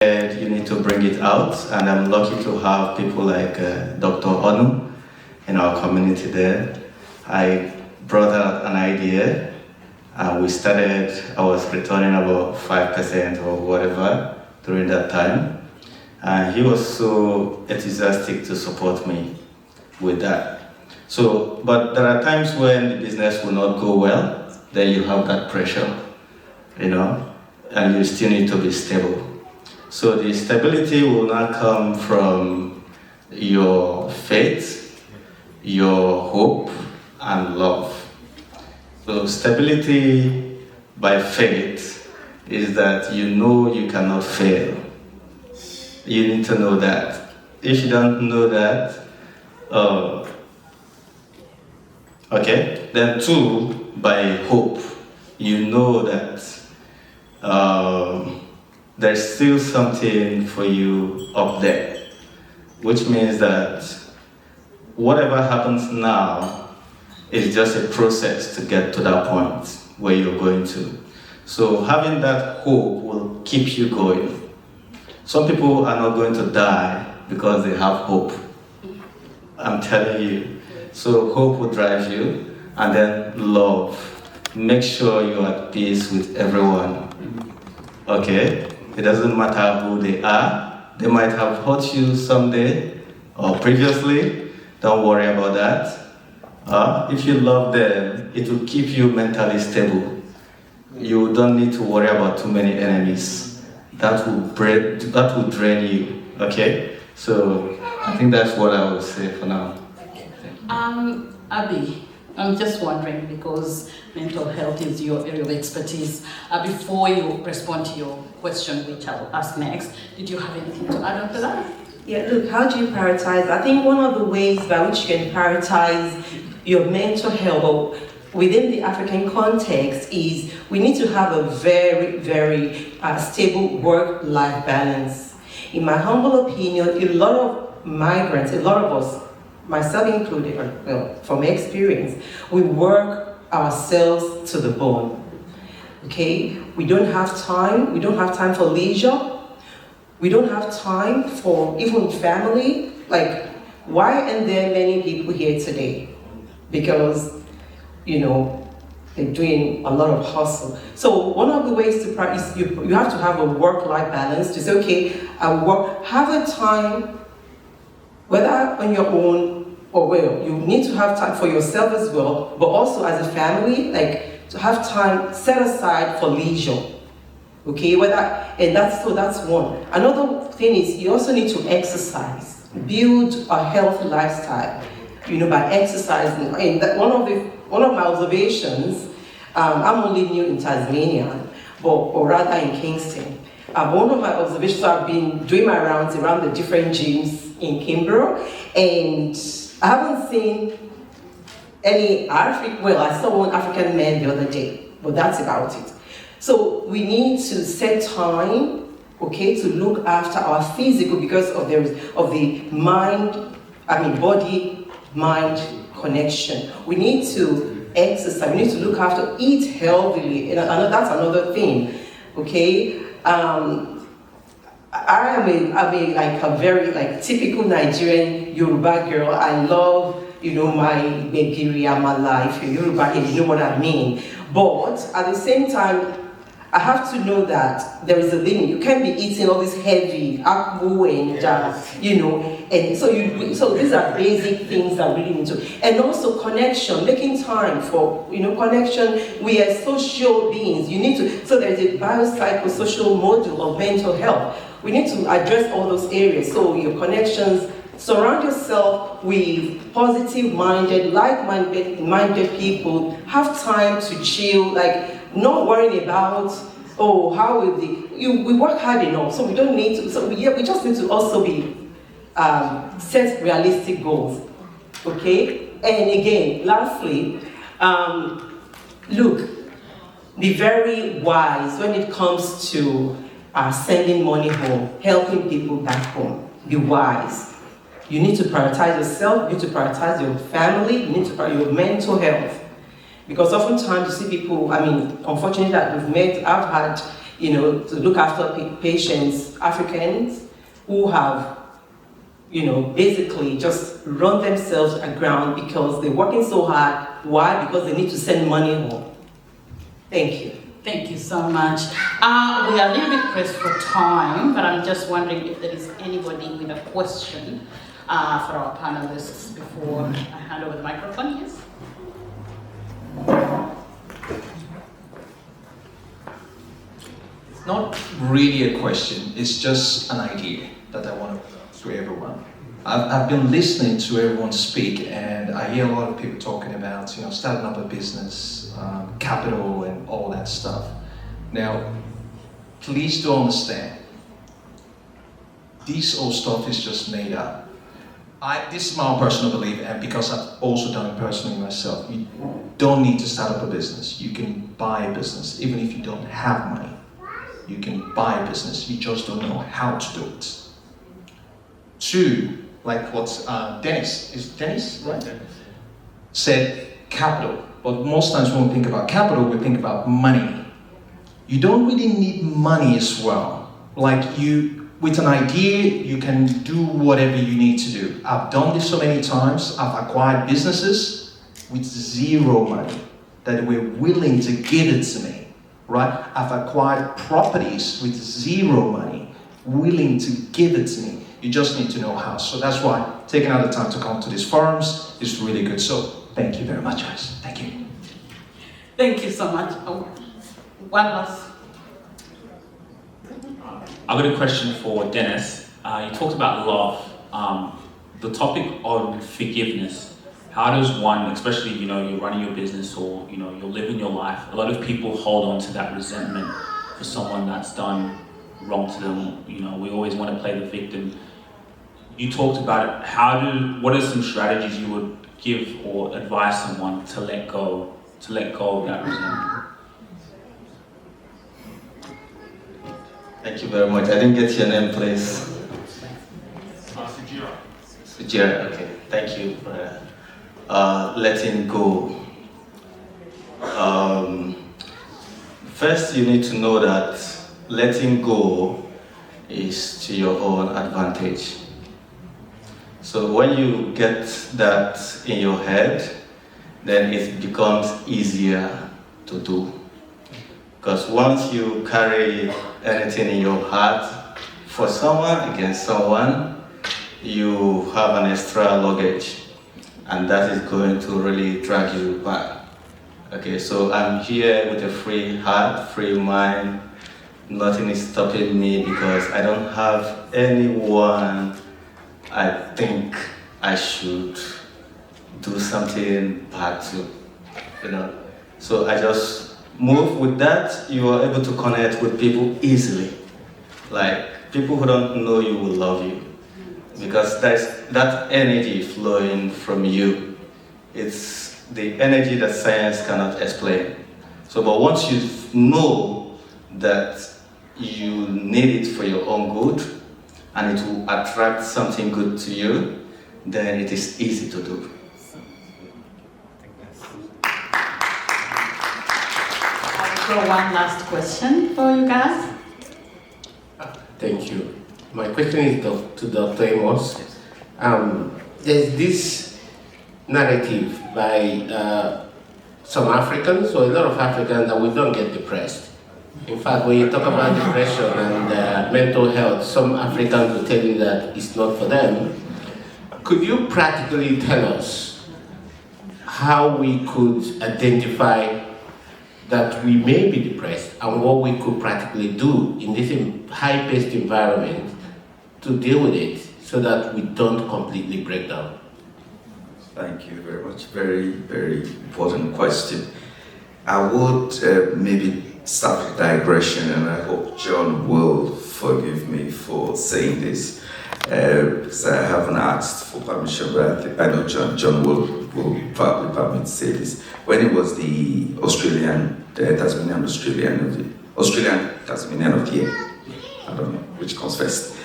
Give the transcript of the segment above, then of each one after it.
And you need to bring it out, and I'm lucky to have people like Dr. Onu in our community there. I brought out an idea, and we started, I was returning about 5% or whatever during that time, and he was so enthusiastic to support me with that. So, but there are times when the business will not go well, then you have that pressure, and you still need to be stable. So the stability will not come from your faith, your hope, and love. So stability by faith is that you know you cannot fail. You need to know that. If you don't know that, then 2, by hope, you know that there's still something for you up there, which means that whatever happens now is just a process to get to that point where you're going to. So having that hope will keep you going. Some people are not going to die because they have hope. I'm telling you. So hope will drive you, and then love. Make sure you're at peace with everyone. Okay? It doesn't matter who they are. They might have hurt you someday or previously. Don't worry about that. If you love them, it will keep you mentally stable. You don't need to worry about too many enemies. That will drain you. Okay? So I think that's what I would say for now. Abby, I'm just wondering, because mental health is your area of expertise. Before you respond to your question, which I'll ask next, did you have anything to add on to that? Yeah, look, how do you prioritize? I think one of the ways by which you can prioritize your mental health within the African context is we need to have a very, very stable work-life balance. In my humble opinion, a lot of migrants, a lot of us, myself included, well, from experience, we work ourselves to the bone. Okay? We don't have time. We don't have time for leisure. We don't have time for even family. Like, why aren't there many people here today? Because, they're doing a lot of hustle. So one of the ways to practice, you have to have a work-life balance to say, okay, have a time, whether on your own or well, you need to have time for yourself as well, but also as a family, like to have time set aside for leisure. Okay, that's one. Another thing is you also need to exercise, build a healthy lifestyle. By exercising. And one of my observations, I'm only new in Tasmania, or rather in Kingston. One of my observations, I've been doing my rounds around the different gyms in Canberra, and I haven't seen any I saw one African man the other day, but that's about it. So we need to set time, okay, to look after our physical because of the body-mind connection. We need to exercise, we need to look after, eat healthily, and that's another thing, okay? I'm a very typical Nigerian Yoruba girl. I love, my Nigeria, my life, Yoruba, you know what I mean. But at the same time, I have to know that there is a limit. You can't be eating all this heavy akpu and and so these are basic things that we really need to. And also connection, making time for connection. We are social beings. So there's a biopsychosocial model of mental health. We need to address all those areas. So your connections, surround yourself with positive-minded, like-minded people. Have time to chill, not worrying about, how will we work hard enough, so we don't need to, we just need to also be, set realistic goals, okay? And again, lastly, look, be very wise when it comes to sending money home, helping people back home. Be wise. You need to prioritize yourself, you need to prioritize your family, you need to prioritize your mental health. Because oftentimes you see people, unfortunately that we've met, I've had to look after patients, Africans who have, basically just run themselves aground because they're working so hard. Why? Because they need to send money home. Thank you. Thank you so much. We are a little bit pressed for time, but I'm just wondering if there is anybody with a question for our panelists before I hand over the microphone. Yes? It's not really a question, it's just an idea that I want to everyone. I've been listening to everyone speak, and I hear a lot of people talking about, starting up a business, capital, and all that stuff. Now, please do understand, this whole stuff is just made up. This is my own personal belief, and because I've also done it personally myself, you don't need to start up a business. You can buy a business, even if you don't have money. You can buy a business, you just don't know how to do it. Two, like what Dennis, is Dennis, right? Dennis. Said capital, but most times when we think about capital, we think about money. You don't really need money as well. Like with an idea, you can do whatever you need to do. I've done this so many times. I've acquired businesses with zero money that were willing to give it to me, right? I've acquired properties with zero money, willing to give it to me. You just need to know how. So that's why taking out the time to come to these forums is really good. So thank you very much, guys. Thank you. Thank you so much. One last. I've got a question for Dennis. You talked about love. The topic of forgiveness. How does one, especially you're running your business or you're living your life, a lot of people hold on to that resentment for someone that's done wrong to them. We always want to play the victim. You talked about it. What are some strategies you would give or advise someone to let go of that resentment? Thank you very much. I didn't get your name, please. Sugira. Sugira, okay. Thank you for letting go. First, you need to know that letting go is to your own advantage. So when you get that in your head, then it becomes easier to do. Because once you carry anything in your heart for someone, against someone, you have an extra luggage, and that is going to really drag you back. Okay, so I'm here with a free heart, free mind. Nothing is stopping me because I don't have anyone I think I should do something bad to, So I just move with that. You are able to connect with people easily. Like, people who don't know you will love you because there's that energy flowing from you. It's the energy that science cannot explain. So, but once you know that you need it for your own good, and it will attract something good to you, then it is easy to do. I'll throw one last question for you guys. Thank you. My question is to Dr. Amos. There's this narrative by some Africans, or a lot of Africans, that we don't get depressed. In fact, when you talk about depression and mental health, some Africans will tell you that it's not for them. Could you practically tell us how we could identify that we may be depressed and what we could practically do in this high-paced environment to deal with it so that we don't completely break down? Thank you very much. Very, very important question. I would maybe start with digression, and I hope John will forgive me for saying this, because I haven't asked for permission, but I know John will probably permit to say this. When it was the Tasmanian of the Year, I don't know which comes first,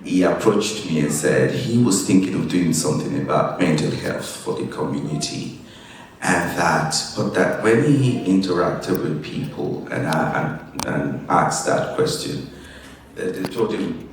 he approached me and said he was thinking of doing something about mental health for the community. but that when he interacted with people and asked that question, they told him,